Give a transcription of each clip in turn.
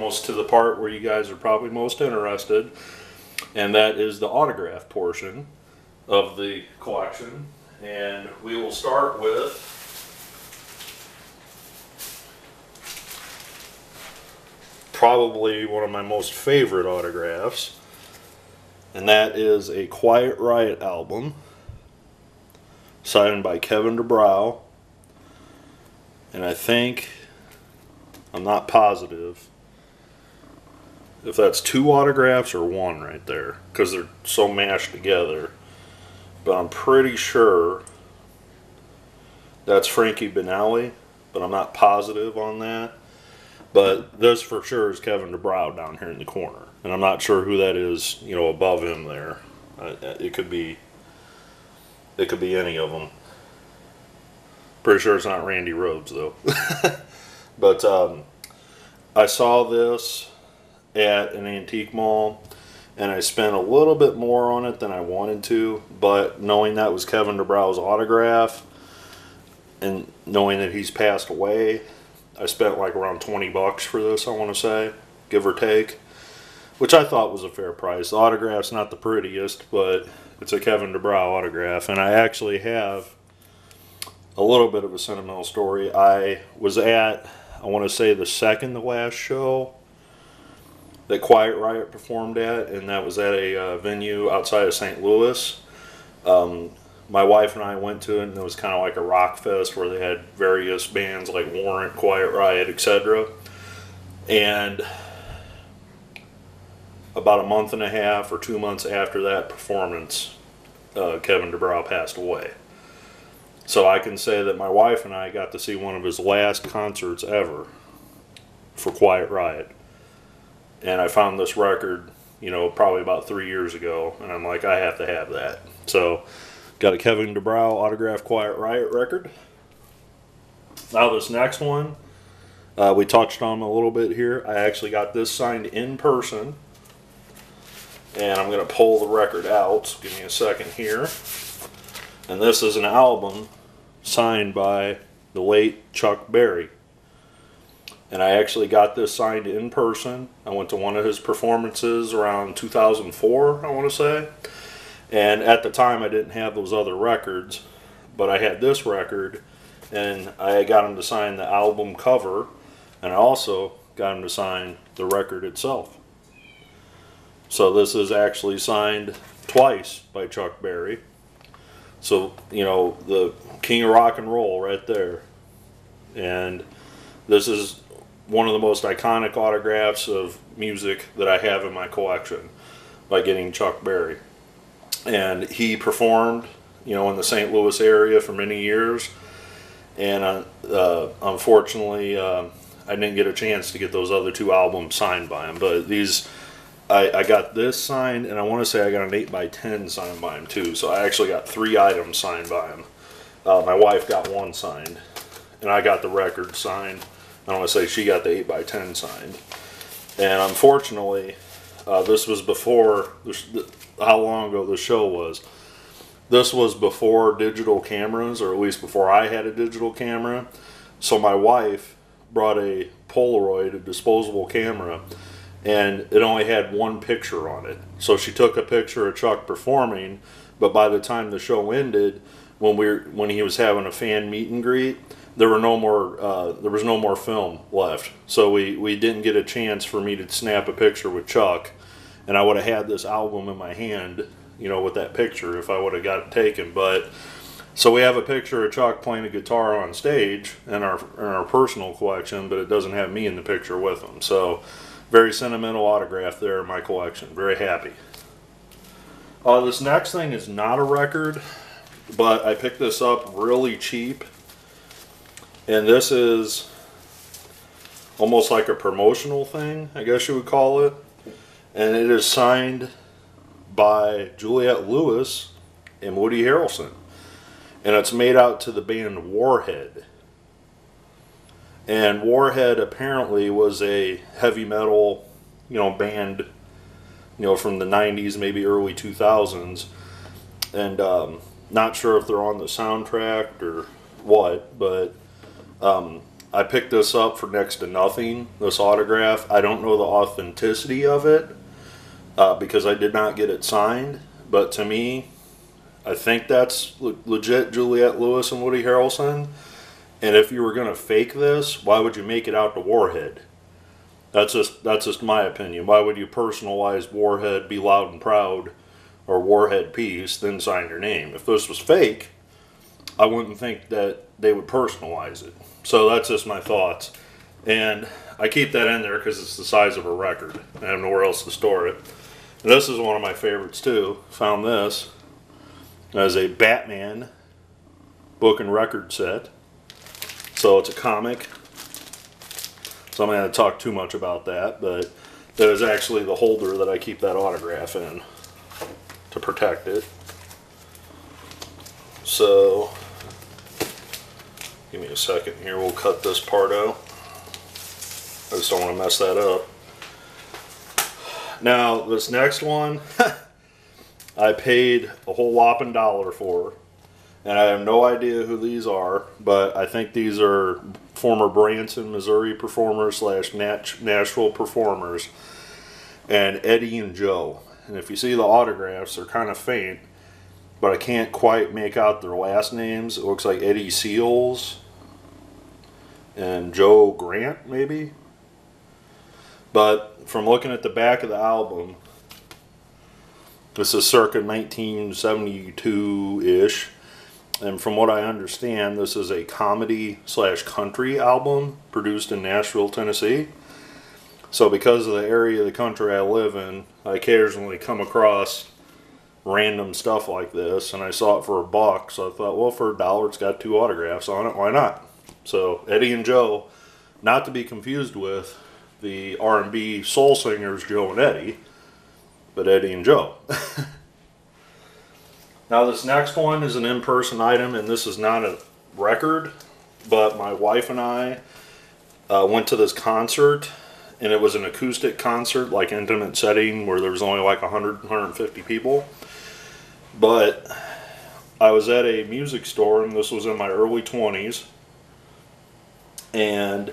almost to the part where you guys are probably most interested, and that is the autograph portion of the collection. And we will start with probably one of my most favorite autographs, and that is a Quiet Riot album signed by Kevin Dubrow. And I think, I'm not positive if that's 2 autographs or 1 right there, because they're so mashed together. But I'm pretty sure that's Frankie Benelli, but I'm not positive on that. But this for sure is Kevin Dubrow down here in the corner, and I'm not sure who that is, you know, above him there. It could be any of them. Pretty sure it's not Randy Rhoads though. But I saw this at an antique mall, and I spent a little bit more on it than I wanted to, but knowing that was Kevin Dubrow's autograph and knowing that he's passed away, I spent like around 20 bucks for this, I want to say, give or take, which I thought was a fair price. The autograph's not the prettiest, but it's a Kevin Dubrow autograph, and I actually have a little bit of a sentimental story. I was at, I want to say, the second to last show that Quiet Riot performed at, and that was at a venue outside of St. Louis. My wife and I went to it, and it was kind of like a rock fest where they had various bands like Warrant, Quiet Riot, etc. And about a month and a half or 2 months after that performance, Kevin Dubrow passed away. So I can say that my wife and I got to see one of his last concerts ever for Quiet Riot. And I found this record, you know, probably about 3 years ago, and I'm like, I have to have that. So, got a Kevin Dubrow autographed Quiet Riot record. Now this next one, we touched on a little bit here. I actually got this signed in person, and I'm going to pull the record out. So give me a second here. And this is an album signed by the late Chuck Berry. And I actually got this signed in person. I went to one of his performances around 2004, I want to say. And at the time I didn't have those other records, but I had this record, and I got him to sign the album cover, and I also got him to sign the record itself. So this is actually signed twice by Chuck Berry. So, you know, the king of rock and roll right there. And this is one of the most iconic autographs of music that I have in my collection by getting Chuck Berry. And he performed, you know, in the St. Louis area for many years. And unfortunately, I didn't get a chance to get those other 2 albums signed by him. But these, I got this signed, and I want to say I got an 8x10 signed by him too. So I actually got 3 items signed by him. My wife got 1 signed, and I got the record signed. I want to say she got the 8x10 signed. And unfortunately, this was before, how long ago the show was. This was before digital cameras, or at least before I had a digital camera. So my wife brought a Polaroid, a disposable camera, and it only had 1 picture on it. So she took a picture of Chuck performing, but by the time the show ended, when he was having a fan meet and greet, there was no more film left. So we didn't get a chance for me to snap a picture with Chuck, and I would have had this album in my hand, you know, with that picture if I would have got it taken. But so we have a picture of Chuck playing a guitar on stage in our personal collection, but it doesn't have me in the picture with him. So very sentimental autograph there in my collection. Very happy. This next thing is not a record, but I picked this up really cheap. And this is almost like a promotional thing, I guess you would call it. And it is signed by Juliette Lewis and Woody Harrelson. And it's made out to the band Warhead. And Warhead apparently was a heavy metal, you know, band, you know, from the 90s, maybe early 2000s. And not sure if they're on the soundtrack or what, but I picked this up for next to nothing, this autograph. I don't know the authenticity of it because I did not get it signed. But to me, I think that's legit Juliette Lewis and Woody Harrelson. And if you were going to fake this, why would you make it out to Warhead? That's just my opinion. Why would you personalize Warhead, Be Loud and Proud, or Warhead Peace, then sign your name? If this was fake, I wouldn't think that they would personalize it. So that's just my thoughts. And I keep that in there because it's the size of a record. I have nowhere else to store it. And this is one of my favorites too. Found this as a Batman book and record set. So it's a comic. So I'm not going to talk too much about that, but that is actually the holder that I keep that autograph in to protect it. So give me a second here, we'll cut this part out. I just don't want to mess that up. Now this next one I paid a whole whopping $1 for, and I have no idea who these are, but I think these are former Branson, Missouri performers slash Nashville performers, and Eddie and Joe. And if you see the autographs, they're kind of faint, but I can't quite make out their last names. It looks like Eddie Seals and Joe Grant, maybe. But from looking at the back of the album, this is circa 1972-ish. And from what I understand, this is a comedy slash country album produced in Nashville, Tennessee. So because of the area of the country I live in, I occasionally come across random stuff like this, and I saw it for $1, so I thought, well, for $1 it's got 2 autographs on it, why not? So Eddie and Joe, not to be confused with the R&B soul singers Joe and Eddie, but Eddie and Joe. Now this next one is an in-person item, and this is not a record, but my wife and I went to this concert, and it was an acoustic concert, like intimate setting, where there was only like 100, 150 people. But I was at a music store, and this was in my early 20s, and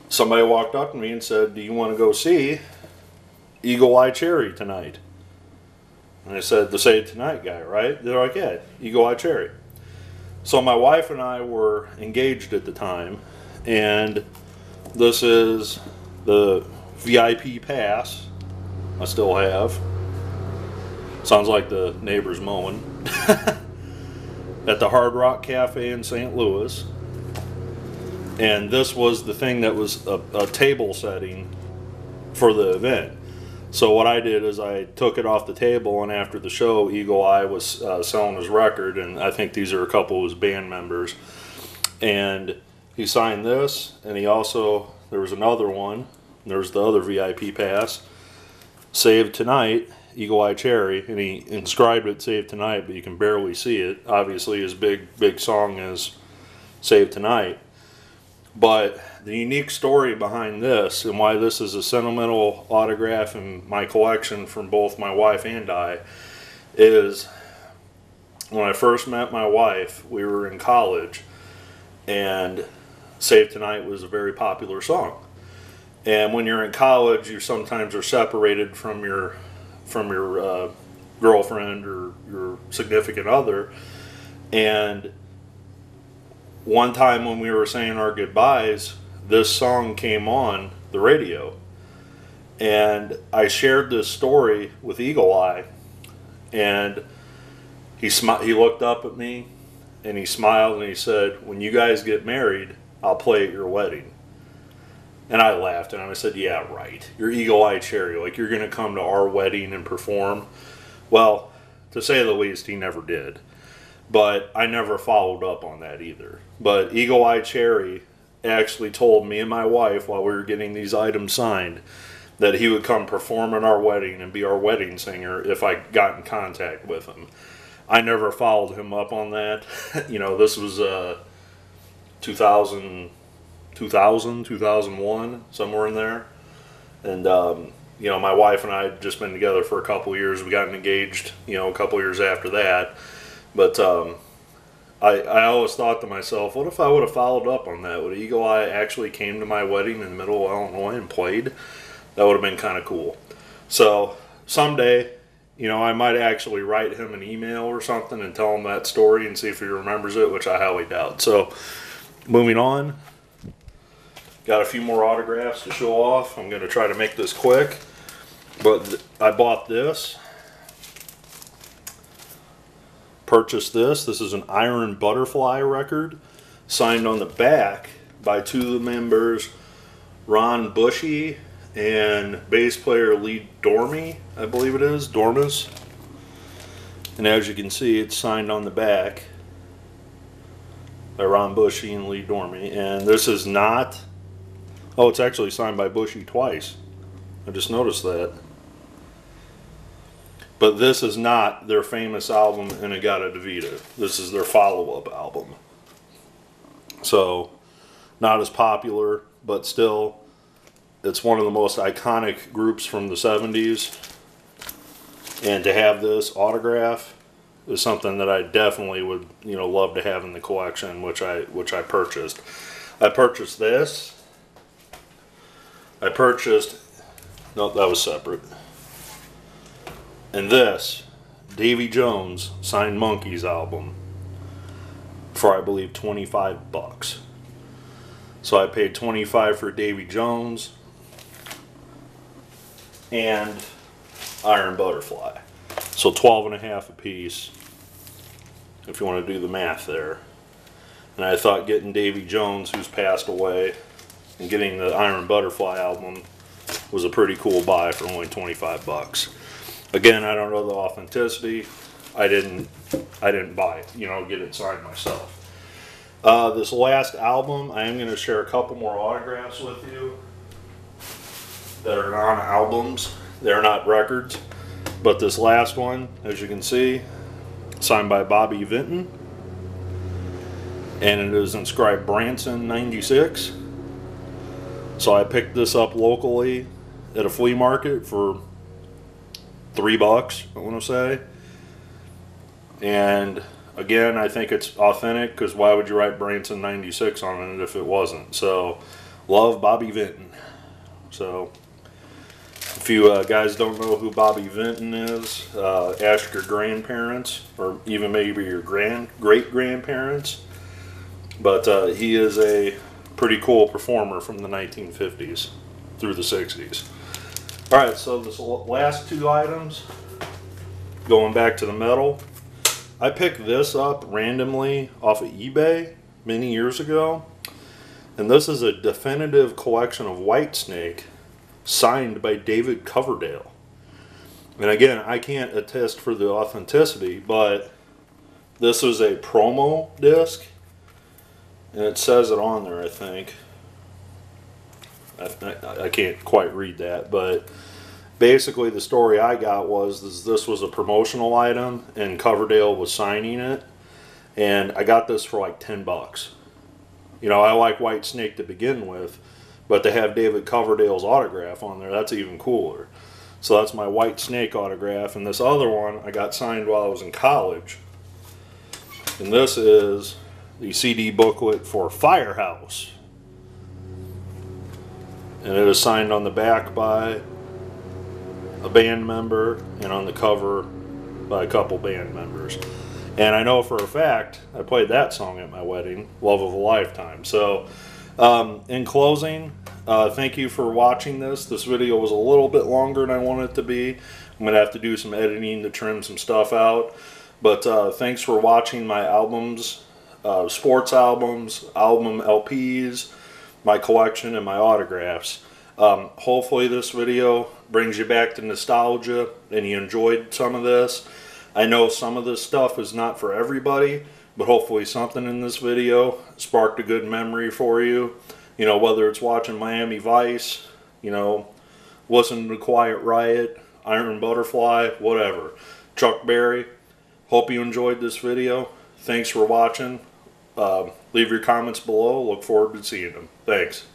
somebody walked up to me and said, "Do you want to go see Eagle Eye Cherry tonight?" And I said, "The Save Tonight guy, right?" They're like, "Yeah, Eagle Eye Cherry." So my wife and I were engaged at the time, and this is the VIP pass I still have. Sounds like the neighbor's mowing. At the Hard Rock Cafe in St. Louis. And this was the thing that was a table setting for the event. So what I did is I took it off the table, and after the show, Eagle Eye was selling his record, and I think these are a couple of his band members. And he signed this, and he also, there was another one, there's the other VIP pass, Save Tonight, Eagle Eye Cherry, and he inscribed it Save Tonight, but you can barely see it. Obviously his big song is Save Tonight. But the unique story behind this, and why this is a sentimental autograph in my collection from both my wife and I, is when I first met my wife, we were in college, and Save Tonight was a very popular song. And when you're in college, you sometimes are separated from your girlfriend or your significant other. And one time when we were saying our goodbyes, this song came on the radio, and I shared this story with Eagle Eye, and he looked up at me and he smiled and he said, "When you guys get married, I'll play at your wedding." And I laughed and I said, "Yeah, right. You're Eagle Eye Cherry, like you're gonna come to our wedding and perform?" Well, to say the least, he never did. But I never followed up on that either. But Eagle Eye Cherry actually told me and my wife while we were getting these items signed that he would come perform at our wedding and be our wedding singer if I got in contact with him. I never followed him up on that. You know, this was 2001, somewhere in there. And, you know, my wife and I had just been together for a couple years. We got engaged, you know, a couple years after that. But I always thought to myself, what if I would have followed up on that? Would Eagle Eye actually came to my wedding in the middle of Illinois and played? That would have been kind of cool. So someday, you know, I might actually write him an email or something and tell him that story and see if he remembers it, which I highly doubt. So moving on, got a few more autographs to show off. I'm going to try to make this quick, but I bought this. Purchased this. This is an Iron Butterfly record, signed on the back by two of the members, Ron Bushy and bass player Lee Dormy, I believe it is, Dormus. And as you can see, it's signed on the back by Ron Bushy and Lee Dormy. And this is not, oh, it's actually signed by Bushy twice. I just noticed that. But this is not their famous album, In-A-Gadda-Da-Vida. This is their follow-up album. So, not as popular, but still, it's one of the most iconic groups from the 70s. And to have this autograph is something that I definitely would, you know, love to have in the collection, which I purchased. I purchased this. I purchased, no, that was separate. And this, Davy Jones signed Monkeys album for, I believe, 25 bucks. So I paid 25 for Davy Jones and Iron Butterfly. So 12.5 a piece, if you want to do the math there. And I thought getting Davy Jones, who's passed away, and getting the Iron Butterfly album was a pretty cool buy for only 25 bucks. Again, I don't know the authenticity. I didn't buy it, you know, get it signed myself. This last album, I am going to share a couple more autographs with you that are non-albums. They're not records. But this last one, as you can see, signed by Bobby Vinton. And it is inscribed Branson 96. So I picked this up locally at a flea market for $3, I want to say. And again, I think it's authentic, because why would you write Branson 96 on it if it wasn't? So, love Bobby Vinton. So, if you guys don't know who Bobby Vinton is, ask your grandparents, or even maybe your great-grandparents. But he is a pretty cool performer from the 1950s through the 60s. Alright, so this last two items, going back to the metal, I picked this up randomly off of eBay many years ago, and this is a definitive collection of Whitesnake signed by David Coverdale. And again, I can't attest for the authenticity, but this is a promo disc, and it says it on there, I think. I can't quite read that, but basically the story I got was this was a promotional item and Coverdale was signing it, and I got this for like 10 bucks. You know, I like Whitesnake to begin with, but to have David Coverdale's autograph on there, that's even cooler. So that's my Whitesnake autograph, and this other one I got signed while I was in college. And this is the CD booklet for Firehouse. And it is signed on the back by a band member and on the cover by a couple band members. And I know for a fact I played that song at my wedding, Love of a Lifetime. So in closing, thank you for watching this. This video was a little bit longer than I wanted it to be. I'm going to have to do some editing to trim some stuff out. But thanks for watching my albums, sports albums, album LPs, my collection, and my autographs. Hopefully this video brings you back to nostalgia and you enjoyed some of this. I know some of this stuff is not for everybody, but hopefully something in this video sparked a good memory for you. You know, whether it's watching Miami Vice, you know, listening to Quiet Riot, Iron Butterfly, whatever. Chuck Berry, hope you enjoyed this video. Thanks for watching. Leave your comments below. Look forward to seeing them. Thanks.